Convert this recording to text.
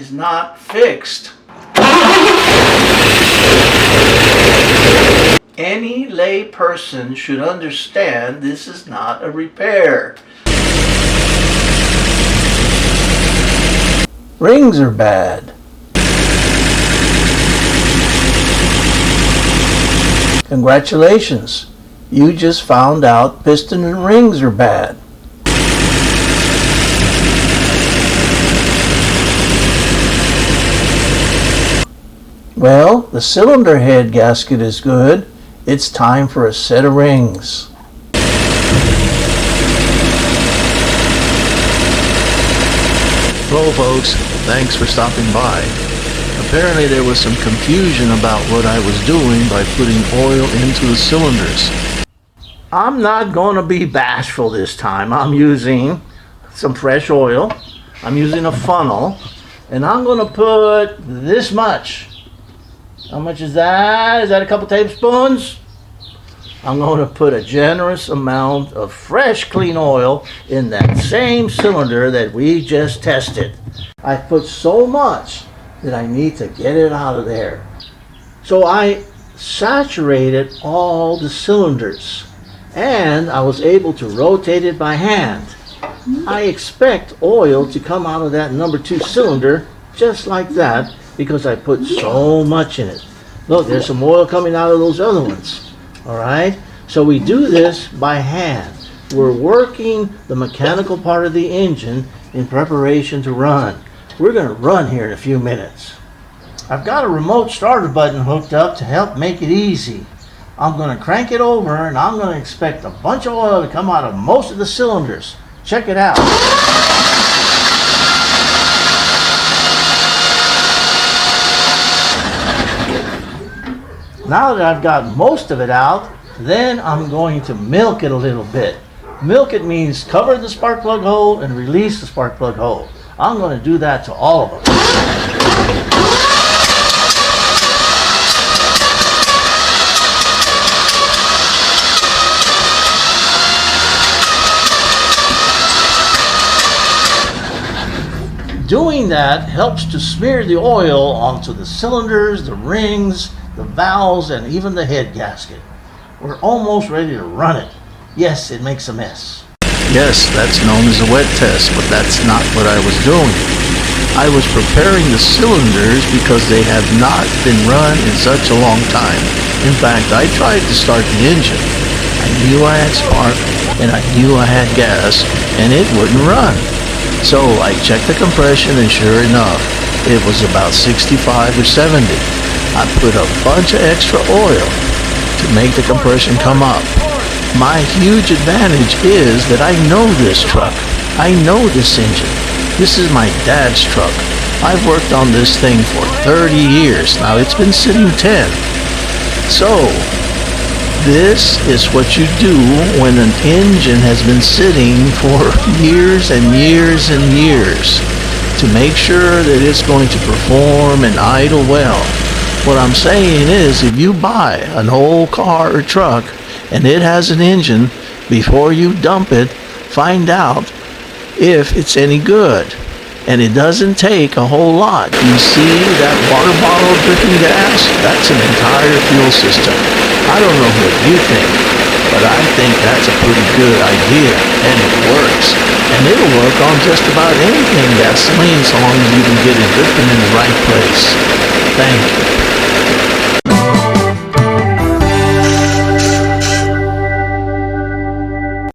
is not fixed. Any lay person should understand this is not a repair. Rings are bad. Congratulations, you just found out piston and rings are bad. Well, the cylinder head gasket is good. It's time for a set of rings. Hello folks, thanks for stopping by. Apparently there was some confusion about what I was doing by putting oil into the cylinders. I'm not going to be bashful this time. I'm using some fresh oil. I'm using a funnel. And I'm going to put this much. How much is that? Is that a couple tablespoons? I'm going to put a generous amount of fresh clean oil in that same cylinder that we just tested. I put so much that I need to get it out of there. So I saturated all the cylinders and I was able to rotate it by hand. I expect oil to come out of that number 2 cylinder just like that because I put so much in it. Look, there's some oil coming out of those other ones. All right, so we do this by hand. We're working the mechanical part of the engine in preparation to run. We're going to run here in a few minutes. I've got a remote starter button hooked up to help make it easy. I'm going to crank it over and I'm going to expect a bunch of oil to come out of most of the cylinders. Check it out. Now that I've got most of it out, then I'm going to milk it a little bit. Milk it means cover the spark plug hole and release the spark plug hole. I'm going to do that to all of them. Doing that helps to smear the oil onto the cylinders, the rings, the valves, and even the head gasket. We're almost ready to run it. Yes, it makes a mess. Yes, that's known as a wet test, but that's not what I was doing. I was preparing the cylinders because they have not been run in such a long time. In fact, I tried to start the engine. I knew I had spark, and I knew I had gas, and it wouldn't run. So I checked the compression, and sure enough, it was about 65 or 70. I put a bunch of extra oil to make the compression come up. My huge advantage is that I know this truck. I know this engine. This is my dad's truck. I've worked on this thing for 30 years. Now it's been sitting 10. So this is what you do when an engine has been sitting for years and years and years to make sure that it's going to perform and idle well. What I'm saying is, if you buy an old car or truck and it has an engine, before you dump it, find out if it's any good. And it doesn't take a whole lot. You see that water bottle dripping gas? That's an entire fuel system. I don't know what you think, but I think that's a pretty good idea, and it works. And it'll work on just about anything gasoline, so long as you can get it dripping in the right place. Thank you.